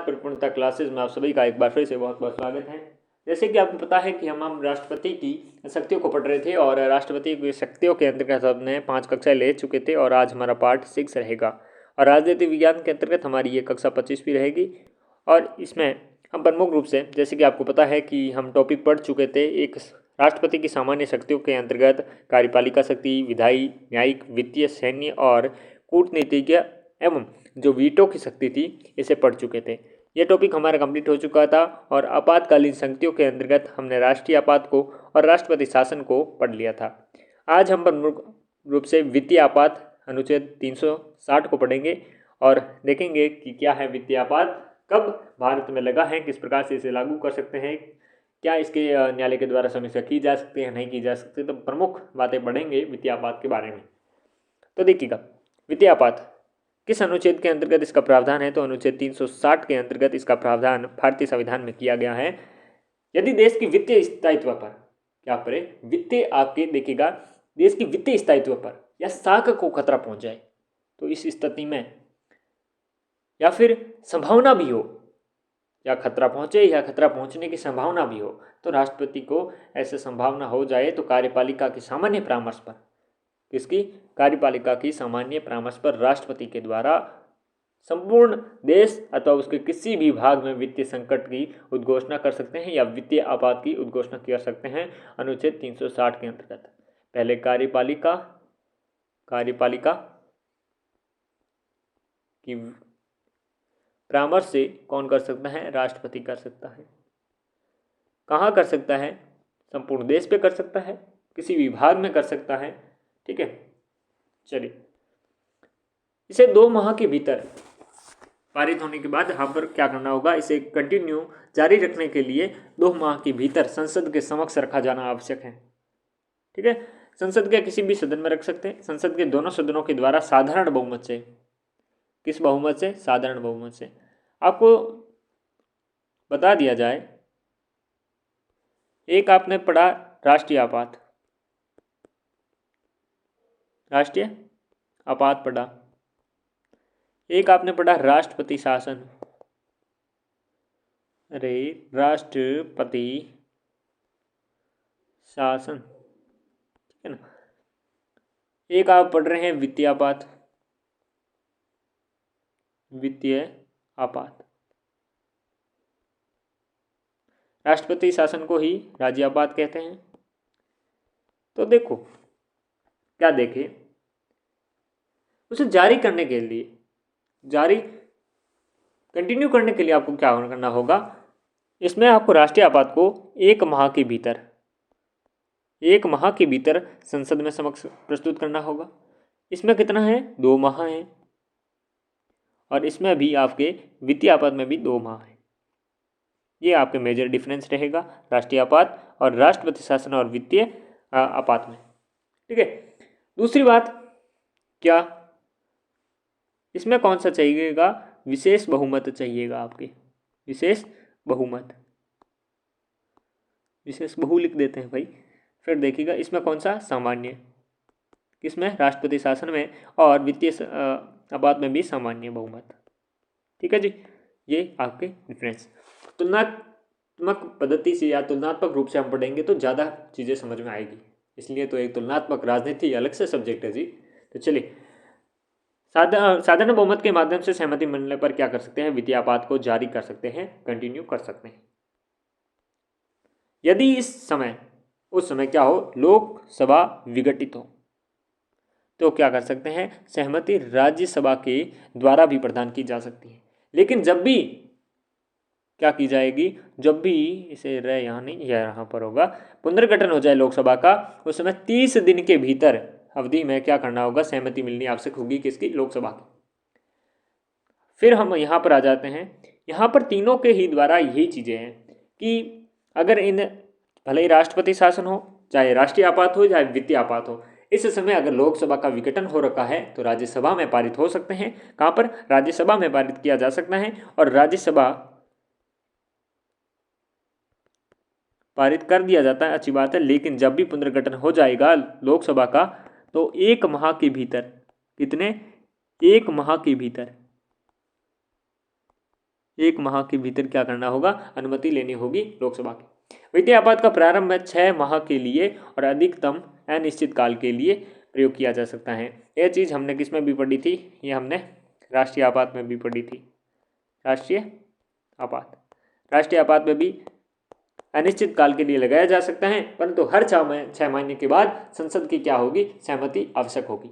परिपूर्णता क्लासेस में आप सभी का एक बार फिर से बहुत बहुत स्वागत है। जैसे कि आपको पता है कि हम राष्ट्रपति की शक्तियों को पढ़ रहे थे और राष्ट्रपति की शक्तियों के अंतर्गत हमने 5 कक्षाएं ले चुके थे और आज हमारा पार्ट 6 रहेगा और राजनीति विज्ञान के अंतर्गत हमारी ये कक्षा 25 भी रहेगी। और इसमें हम प्रमुख रूप से, जैसे कि आपको पता है कि हम टॉपिक पढ़ चुके थे, एक राष्ट्रपति की सामान्य शक्तियों के अंतर्गत कार्यपालिका शक्ति, विधायी, न्यायिक, वित्तीय, सैन्य और कूटनीतिज्ञ एवं जो वीटो की शक्ति थी, इसे पढ़ चुके थे। यह टॉपिक हमारा कंप्लीट हो चुका था और आपातकालीन शक्तियों के अंतर्गत हमने राष्ट्रीय आपात को और राष्ट्रपति शासन को पढ़ लिया था। आज हम प्रमुख रूप से वित्तीय आपात अनुच्छेद 360 को पढ़ेंगे और देखेंगे कि क्या है वित्तीय आपात, कब भारत में लगा है, किस प्रकार से इसे लागू कर सकते हैं, क्या इसके न्यायालय के द्वारा समीक्षा की जा सकती है, नहीं की जा सकती। तो प्रमुख बातें पढ़ेंगे वित्तीय आपात के बारे में। तो देखिएगा, वित्तीय आपात किस अनुच्छेद के अंतर्गत इसका प्रावधान है, तो अनुच्छेद 360 के अंतर्गत इसका प्रावधान भारतीय संविधान में किया गया है। यदि देश की वित्तीय स्थायित्व पर, क्या करे, वित्तीय आपके देखिएगा, देश की वित्तीय स्थायित्व पर या साख को खतरा पहुंच जाए, तो इस स्थिति में या फिर संभावना भी हो, या खतरा पहुंचे या खतरा पहुंचने की संभावना भी हो, तो राष्ट्रपति को ऐसे संभावना हो जाए तो कार्यपालिका के सामान्य परामर्श पर, किसकी, कार्यपालिका की सामान्य परामर्श पर राष्ट्रपति के द्वारा संपूर्ण देश अथवा उसके किसी भी भाग में वित्तीय संकट की उद्घोषणा कर सकते हैं या वित्तीय आपात की उद्घोषणा कर सकते हैं अनुच्छेद 360 के अंतर्गत। पहले कार्यपालिका की परामर्श से कौन कर सकता है, राष्ट्रपति कर सकता है। कहाँ कर सकता है, संपूर्ण देश पे कर सकता है, किसी विभाग में कर सकता है, ठीक है। चलिए, इसे 2 माह के भीतर पारित होने के बाद यहाँ पर क्या करना होगा, इसे कंटिन्यू जारी रखने के लिए 2 माह के भीतर संसद के समक्ष रखा जाना आवश्यक है, ठीक है। संसद के किसी भी सदन में रख सकते हैं, संसद के दोनों सदनों के द्वारा साधारण बहुमत से, किस बहुमत से, साधारण बहुमत से। आपको बता दिया जाए, एक आपने पढ़ा राष्ट्रीय आपात पढ़ा, एक आपने पढ़ा राष्ट्रपति शासन, राष्ट्रपति शासन, ठीक है ना। एक आप पढ़ रहे हैं वित्तीय आपात। राष्ट्रपति शासन को ही राज्य आपात कहते हैं। तो देखो, क्या देखें, उसे जारी करने के लिए, जारी कंटिन्यू करने के लिए आपको क्या करना होगा, इसमें आपको राष्ट्रीय आपात को 1 माह के भीतर संसद में समक्ष प्रस्तुत करना होगा। इसमें कितना है, 2 माह है, और इसमें भी आपके वित्तीय आपात में भी 2 माह है। ये आपके मेजर डिफरेंस रहेगा राष्ट्रीय आपात और राष्ट्रपति शासन और वित्तीय आपात में, ठीक है। दूसरी बात, क्या इसमें कौन सा चाहिएगा, विशेष बहुमत चाहिएगा, आपके विशेष बहु लिख देते हैं भाई। फिर देखिएगा, इसमें कौन सा, सामान्य, किसमें, राष्ट्रपति शासन में, और वित्तीय आपात में भी सामान्य बहुमत, ठीक है जी। ये आपके डिफरेंस तुलनात्मक पद्धति से या तुलनात्मक रूप से हम पढ़ेंगे तो ज़्यादा चीज़ें समझ में आएगी, इसलिए तो एक तुलनात्मक राजनीति अलग से सब्जेक्ट है जी। तो चलिए, साधारण बहुमत के माध्यम से सहमति मिलने पर क्या कर सकते हैं, वित्तीय आपात को जारी कर सकते हैं, कंटिन्यू कर सकते हैं। यदि उस समय क्या हो, लोकसभा विघटित हो, तो क्या कर सकते हैं, सहमति राज्यसभा के द्वारा भी प्रदान की जा सकती है। लेकिन जब भी क्या की जाएगी, जब भी इसे यहाँ नहीं, यह यहाँ पर होगा, पुनर्गठन हो जाए लोकसभा का, उस समय 30 दिन के भीतर अवधि में क्या करना होगा, सहमति मिलनी आवश्यक होगी, किसकी, लोकसभा की। फिर हम यहाँ पर आ जाते हैं, यहाँ पर तीनों के ही द्वारा यही चीज़ें हैं कि अगर इन, भले ही राष्ट्रपति शासन हो, चाहे राष्ट्रीय आपात हो, चाहे वित्तीय आपात हो, इस समय अगर लोकसभा का विघटन हो रखा है तो राज्यसभा में पारित हो सकते हैं। कहाँ पर, राज्यसभा में पारित किया जा सकता है, और राज्यसभा पारित कर दिया जाता है, अच्छी बात है। लेकिन जब भी पुनर्गठन हो जाएगा लोकसभा का, तो 1 माह के भीतर, कितने, 1 माह के भीतर 1 माह के भीतर क्या करना होगा, अनुमति लेनी होगी लोकसभा की। वित्तीय आपात का प्रारंभ 6 माह के लिए और अधिकतम अनिश्चित काल के लिए प्रयोग किया जा सकता है। यह चीज़ हमने किस में भी पढ़ी थी, ये हमने राष्ट्रीय आपात में भी पढ़ी थी। राष्ट्रीय आपात में भी अनिश्चित काल के लिए लगाया जा सकता है, परंतु हर 6 महीने के बाद संसद की क्या होगी, सहमति आवश्यक होगी।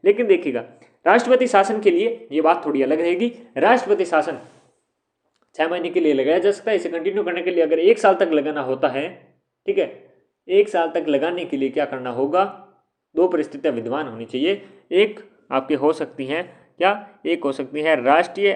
लेकिन देखिएगा राष्ट्रपति शासन के लिए ये बात थोड़ी अलग रहेगी। राष्ट्रपति शासन 6 महीने के लिए लगाया जा सकता है। इसे कंटिन्यू करने के लिए अगर 1 साल तक लगाना होता है, ठीक है, 1 साल तक लगाने के लिए क्या करना होगा, 2 परिस्थितियां विद्यमान होनी चाहिए। एक आपके हो सकती हैं क्या, एक हो सकती है राष्ट्रीय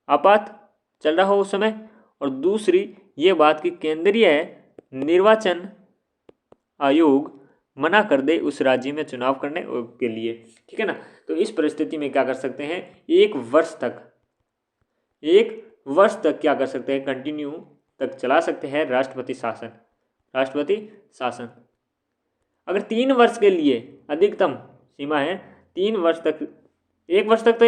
आपात चल रहा हो उस समय, और दूसरी ये बात कि केंद्रीय निर्वाचन आयोग मना कर दे उस राज्य में चुनाव करने के लिए, ठीक है ना। तो इस परिस्थिति में क्या कर सकते हैं, 1 वर्ष तक क्या कर सकते हैं, कंटिन्यू तक चला सकते हैं राष्ट्रपति शासन। अगर 3 वर्ष के लिए अधिकतम सीमा है, 3 वर्ष तक, 1 वर्ष तक तो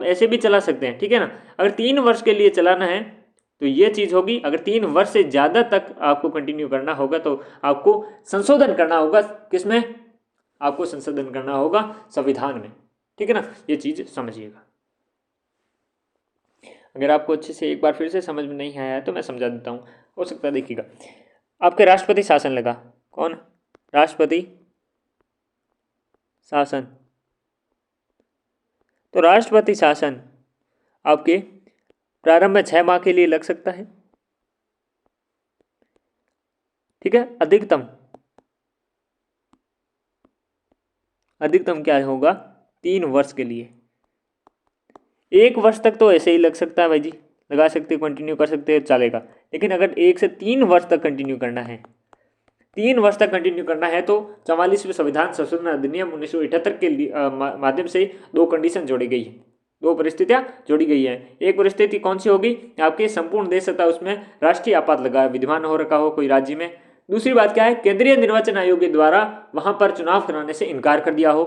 ऐसे भी चला सकते हैं, ठीक है ना। अगर 3 वर्ष के लिए चलाना है तो ये चीज़ होगी। अगर 3 वर्ष से ज़्यादा तक आपको कंटिन्यू करना होगा तो आपको संशोधन करना होगा, किसमें, आपको संशोधन करना होगा संविधान में, ठीक है ना। ये चीज़ समझिएगा। अगर आपको अच्छे से एक बार फिर से समझ में नहीं आया है तो मैं समझा देता हूँ, हो सकता है। देखिएगा आपके राष्ट्रपति शासन लगा, कौन, राष्ट्रपति शासन। तो राष्ट्रपति शासन आपके प्रारंभ में 6 माह के लिए लग सकता है, ठीक है। अधिकतम क्या होगा, 3 वर्ष के लिए। 1 वर्ष तक तो ऐसे ही लग सकता है भाई जी, लगा सकते, कंटिन्यू कर सकते हैं, चलेगा। लेकिन अगर 1 से 3 वर्ष तक कंटिन्यू करना है, 3 वर्ष तक कंटिन्यू करना है तो 44वें संविधान संशोधन अधिनियम 1978 के माध्यम से 2 कंडीशन जोड़ी गई है, 2 परिस्थितियां जोड़ी गई है। एक परिस्थिति कौन सी होगी, आपके संपूर्ण देश तथा उसमें राष्ट्रीय आपात लगा विद्यमान हो रखा हो कोई राज्य में। दूसरी बात क्या है, केंद्रीय निर्वाचन आयोग के द्वारा वहां पर चुनाव कराने से इनकार कर दिया हो,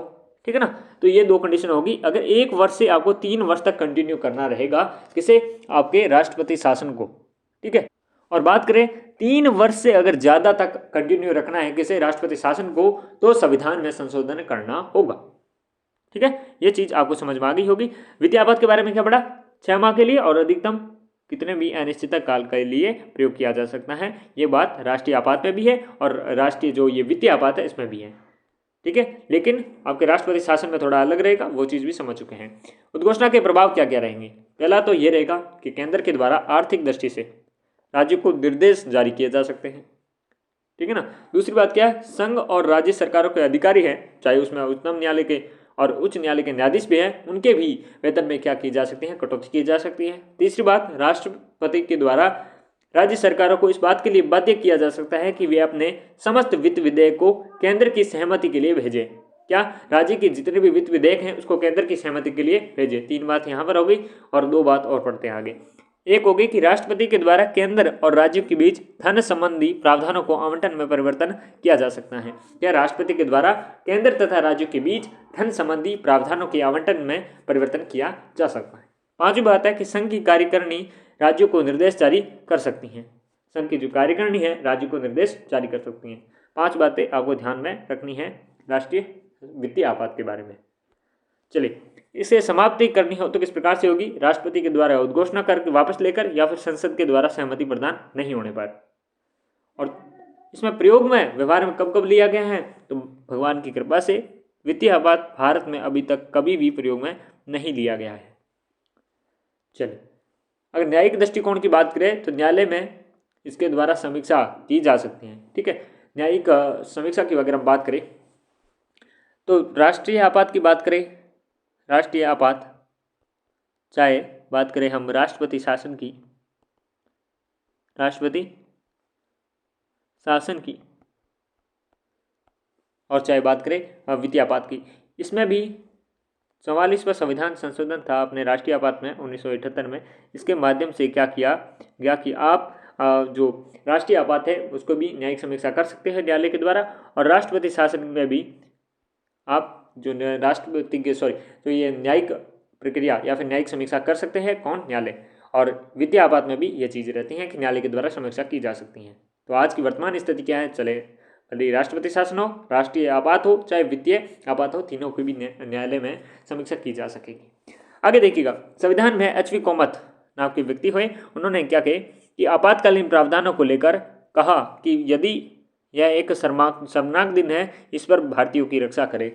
ठीक है ना। तो ये 2 कंडीशन होगी। अगर 1 वर्ष से आपको 3 वर्ष तक कंटिन्यू करना रहेगा, किसे, आपके राष्ट्रपति शासन को, ठीक है। और बात करें 3 वर्ष से अगर ज़्यादा तक कंटिन्यू रखना है किसे, राष्ट्रपति शासन को, तो संविधान में संशोधन करना होगा, ठीक है। ये चीज़ आपको समझ में आ गई होगी। वित्तीय आपात के बारे में क्या पढ़ा, 6 माह के लिए और अधिकतम कितने भी अनिश्चित काल के लिए प्रयोग किया जा सकता है। ये बात राष्ट्रीय आपात में भी है और राष्ट्रीय जो ये वित्तीय आपात है इसमें भी है, ठीक है। लेकिन आपके राष्ट्रपति शासन में थोड़ा अलग रहेगा, वो चीज़ भी समझ चुके हैं। उद्घोषणा के प्रभाव क्या क्या रहेंगे। पहला तो ये रहेगा कि केंद्र के द्वारा आर्थिक दृष्टि से राज्यों को निर्देश जारी किए जा सकते हैं, ठीक है ना। दूसरी बात क्या है, संघ और राज्य सरकारों के अधिकारी हैं, चाहे उसमें उच्चतम न्यायालय के और उच्च न्यायालय के न्यायाधीश भी हैं, उनके भी वेतन में क्या की जा सकती है, कटौती की जा सकती है। तीसरी बात, राष्ट्रपति के द्वारा राज्य सरकारों को इस बात के लिए बाध्य किया जा सकता है कि वे अपने समस्त वित्त विधेयक को केंद्र की सहमति के लिए भेजें। क्या, राज्य के जितने भी वित्त विधेयक हैं उसको केंद्र की सहमति के लिए भेजें। 3 बात यहाँ पर हो गई और 2 बात और पढ़ते हैं आगे। एक हो गई कि राष्ट्रपति के द्वारा केंद्र और राज्यों के बीच धन संबंधी प्रावधानों को आवंटन में परिवर्तन किया जा सकता है। या राष्ट्रपति के द्वारा केंद्र तथा राज्यों के बीच धन संबंधी प्रावधानों के आवंटन में परिवर्तन किया जा सकता है। 5वीं बात है कि संघ की कार्यकारिणी राज्यों को निर्देश जारी कर सकती हैं। संघ की जो कार्यकारिणी है राज्यों को निर्देश जारी कर सकती हैं। 5 बातें आपको ध्यान में रखनी है राष्ट्रीय वित्तीय आपात के बारे में। चलिए, इसे समाप्ति करनी हो तो किस प्रकार से होगी, राष्ट्रपति के द्वारा उद्घोषणा करके वापस लेकर या फिर संसद के द्वारा सहमति प्रदान नहीं होने पर। और इसमें प्रयोग में व्यवहार में कब कब लिया गया है, तो भगवान की कृपा से वित्तीय आपात भारत में अभी तक कभी भी प्रयोग में नहीं लिया गया है। चलिए, अगर न्यायिक दृष्टिकोण की बात करें तो न्यायालय में इसके द्वारा समीक्षा की जा सकती है, ठीक है। न्यायिक समीक्षा की अगर हम बात करें तो राष्ट्रीय आपात की बात करें, राष्ट्रीय आपात, चाहे बात करें हम राष्ट्रपति शासन की, राष्ट्रपति शासन की, और चाहे बात करें वित्तीय आपात की, इसमें भी 44वां संविधान संशोधन था अपने राष्ट्रीय आपात में 1978 में। इसके माध्यम से क्या किया गया कि आप जो राष्ट्रीय आपात है उसको भी न्यायिक समीक्षा कर सकते हैं न्यायालय के द्वारा, और राष्ट्रपति शासन में भी आप जो राष्ट्रपति के जो ये न्यायिक प्रक्रिया या फिर न्यायिक समीक्षा कर सकते हैं कौन? न्यायालय। और वित्तीय आपात में भी ये चीज़ें रहती हैं कि न्यायालय के द्वारा समीक्षा की जा सकती हैं। तो आज की वर्तमान स्थिति क्या है? चले, भले राष्ट्रपति शासन हो, राष्ट्रीय आपात हो, चाहे वित्तीय आपात हो, तीनों की भी न्यायालय में समीक्षा की जा सकेगी। आगे देखिएगा, संविधान में एच.वी. कोमथ नाम के व्यक्ति हुए, उन्होंने क्या कहे कि आपातकालीन प्रावधानों को लेकर कहा कि यदि यह एक शर्मनाक दिन है, इस पर भारतीयों की रक्षा करे।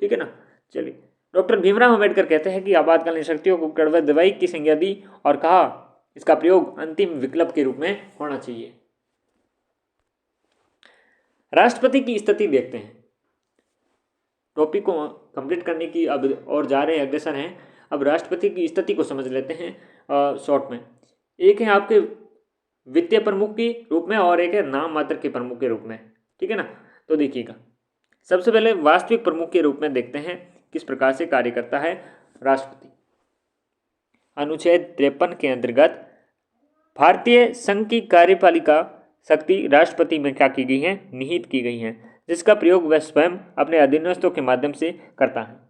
ठीक है ना। चलिए, डॉक्टर भीमराव अम्बेडकर कहते हैं कि आपातकालीन शक्तियों को कड़वा दवाई की संज्ञा दी और कहा इसका प्रयोग अंतिम विकल्प के रूप में होना चाहिए। राष्ट्रपति की स्थिति देखते हैं। टॉपिक को कंप्लीट करने की अब और जा रहे अग्रसर हैं। अब राष्ट्रपति की स्थिति को समझ लेते हैं शॉर्ट में। एक है आपके वित्तीय प्रमुख के रूप में और एक है नाम मात्र के प्रमुख के रूप में। ठीक है ना। तो देखिएगा, सबसे पहले वास्तविक प्रमुख के रूप में देखते हैं किस प्रकार से कार्य करता है राष्ट्रपति। अनुच्छेद 53 के अंतर्गत भारतीय संघ की कार्यपालिका शक्ति राष्ट्रपति में क्या की गई है? निहित की गई है, जिसका प्रयोग वह स्वयं अपने अधीनस्थों के माध्यम से करता है।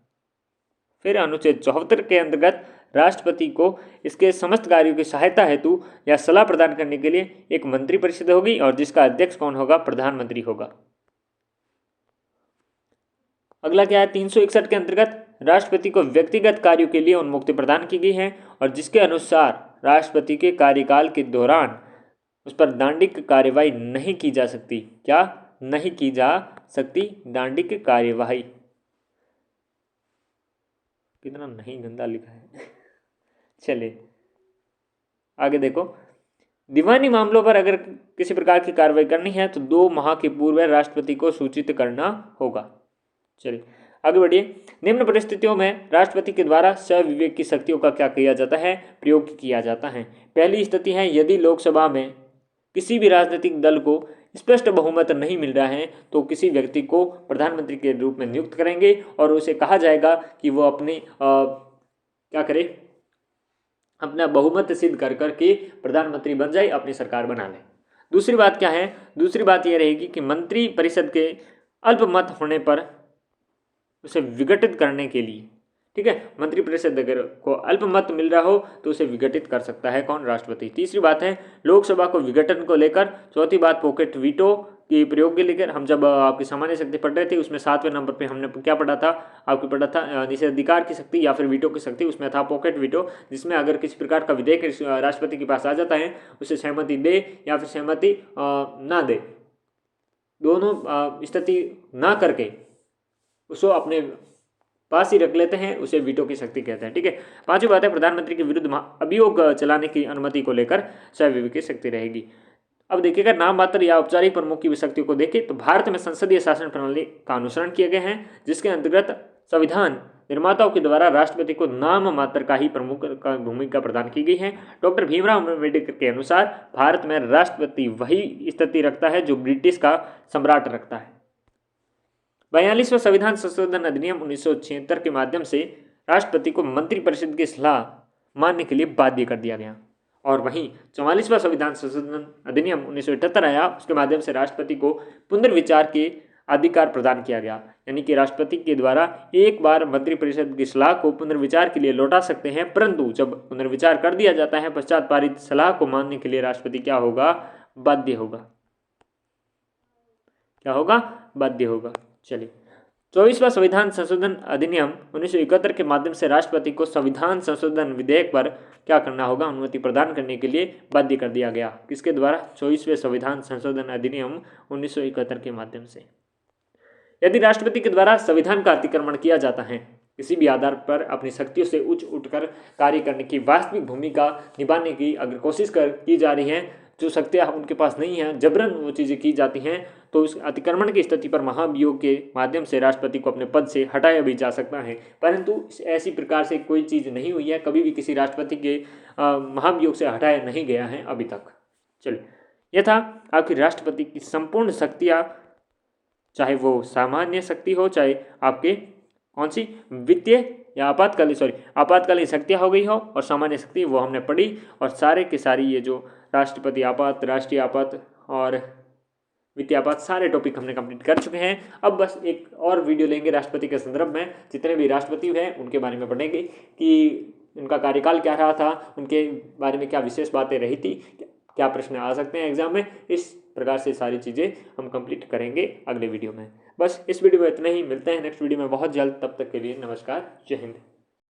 फिर अनुच्छेद 74 के अंतर्गत राष्ट्रपति को इसके समस्त कार्यों की सहायता हेतु या सलाह प्रदान करने के लिए एक मंत्रिपरिषद होगी और जिसका अध्यक्ष कौन होगा? प्रधानमंत्री होगा। अगला क्या है? 361 के अंतर्गत राष्ट्रपति को व्यक्तिगत कार्यों के लिए उन्मुक्ति प्रदान की गई है और जिसके अनुसार राष्ट्रपति के कार्यकाल के दौरान उस पर दांडिक कार्यवाही नहीं की जा सकती। क्या नहीं की जा सकती? दांडिक कार्यवाही। कितना नहीं गंदा लिखा है। चलिए आगे देखो, दीवानी मामलों पर अगर किसी प्रकार की कार्रवाई करनी है तो 2 माह के पूर्व राष्ट्रपति को सूचित करना होगा। चलिए आगे बढ़िए। निम्न परिस्थितियों में राष्ट्रपति के द्वारा स्वविवेक की शक्तियों का क्या किया जाता है? प्रयोग किया जाता है। पहली स्थिति है, यदि लोकसभा में किसी भी राजनीतिक दल को स्पष्ट बहुमत नहीं मिल रहा है तो किसी व्यक्ति को प्रधानमंत्री के रूप में नियुक्त करेंगे और उसे कहा जाएगा कि वो अपने क्या करे, अपना बहुमत सिद्ध कर करके प्रधानमंत्री बन जाए, अपनी सरकार बना ले। दूसरी बात क्या है? दूसरी बात यह रहेगी कि मंत्री परिषद के अल्पमत होने पर उसे विघटित करने के लिए, ठीक है, मंत्रिपरिषद अगर को अल्पमत मिल रहा हो तो उसे विघटित कर सकता है कौन? राष्ट्रपति। तीसरी बात है लोकसभा को विघटन को लेकर। चौथी बात पॉकेट वीटो के प्रयोग के लेकर। हम जब आपकी सामान्य शक्ति पढ़ रहे थे उसमें 7वें नंबर पे हमने क्या पढ़ा था? आपको पढ़ा था निषेधाधिकार की शक्ति या फिर वीटो की शक्ति। उसमें था पॉकेट वीटो, जिसमें अगर किसी प्रकार का विधेयक राष्ट्रपति के पास आ जाता है, उसे सहमति दे या फिर सहमति ना दे, दोनों स्थिति ना करके उसको अपने पास ही रख लेते हैं, उसे वीटो की शक्ति कहते हैं। ठीक है। पांचवी बात है प्रधानमंत्री के विरुद्ध अभियोग चलाने की अनुमति को लेकर स्वविवेक की शक्ति रहेगी। अब देखिएगा, नाम मात्र या औपचारिक प्रमुख की शक्तियों को देखें तो भारत में संसदीय शासन प्रणाली का अनुसरण किए गए हैं, जिसके अंतर्गत संविधान निर्माताओं के द्वारा राष्ट्रपति को नाम मात्र का ही प्रमुख का भूमिका प्रदान की गई है। डॉक्टर भीमराव अम्बेडकर के अनुसार भारत में राष्ट्रपति वही स्थिति रखता है जो ब्रिटिश का सम्राट रखता है। 42वां संविधान संशोधन अधिनियम 1976 के माध्यम से राष्ट्रपति को मंत्रिपरिषद की सलाह मानने के लिए बाध्य कर दिया गया। और वहीं 44वां संविधान संशोधन अधिनियम 1978 आया, उसके माध्यम से राष्ट्रपति को पुनर्विचार के अधिकार प्रदान किया गया। यानी कि राष्ट्रपति के द्वारा एक बार मंत्रिपरिषद की सलाह को पुनर्विचार के लिए लौटा सकते हैं, परंतु जब पुनर्विचार कर दिया जाता है पश्चात पारित सलाह को मानने के लिए राष्ट्रपति क्या होगा? बाध्य होगा। क्या होगा? बाध्य होगा। चलिए, 24वां संविधान संशोधन अधिनियम 1971 के माध्यम से राष्ट्रपति को संविधान संशोधन विधेयक पर क्या करना होगा? अनुमति प्रदान करने के लिए बाध्य कर दिया गया। किसके द्वारा? 24वें संविधान संशोधन अधिनियम 1971 के माध्यम से। यदि राष्ट्रपति के द्वारा संविधान का अतिक्रमण किया जाता है, किसी भी आधार पर अपनी शक्तियों से उच्च उठकर कार्य करने की वास्तविक भूमिका निभाने की अगर कोशिश की जा रही है, जो शक्तियाँ उनके पास नहीं है, जबरन वो चीज़ें की जाती हैं, तो उस अतिक्रमण की स्थिति पर महाभियोग के माध्यम से राष्ट्रपति को अपने पद से हटाया भी जा सकता है। परंतु ऐसी प्रकार से कोई चीज़ नहीं हुई है, कभी भी किसी राष्ट्रपति के महाभियोग से हटाया नहीं गया है अभी तक। चलिए, यह था आपकी राष्ट्रपति की संपूर्ण शक्तियाँ, चाहे वो सामान्य शक्ति हो, चाहे आपके कौन सी वित्तीय या आपातकालीन शक्तियाँ हो गई हो और सामान्य शक्ति, वो हमने पढ़ी। और सारे के सारी ये जो राष्ट्रपति आपात, राष्ट्रीय आपात और वित्तीय आपात सारे टॉपिक हमने कंप्लीट कर चुके हैं। अब बस एक और वीडियो लेंगे राष्ट्रपति के संदर्भ में, जितने भी राष्ट्रपति हुए उनके बारे में पढ़ेंगे कि उनका कार्यकाल क्या रहा था, उनके बारे में क्या विशेष बातें रही थी, क्या प्रश्न आ सकते हैं एग्जाम में। इस प्रकार से सारी चीज़ें हम कंप्लीट करेंगे अगले वीडियो में। बस इस वीडियो में इतना ही, मिलते हैं नेक्स्ट वीडियो में बहुत जल्द। तब तक के लिए नमस्कार, जय हिंद।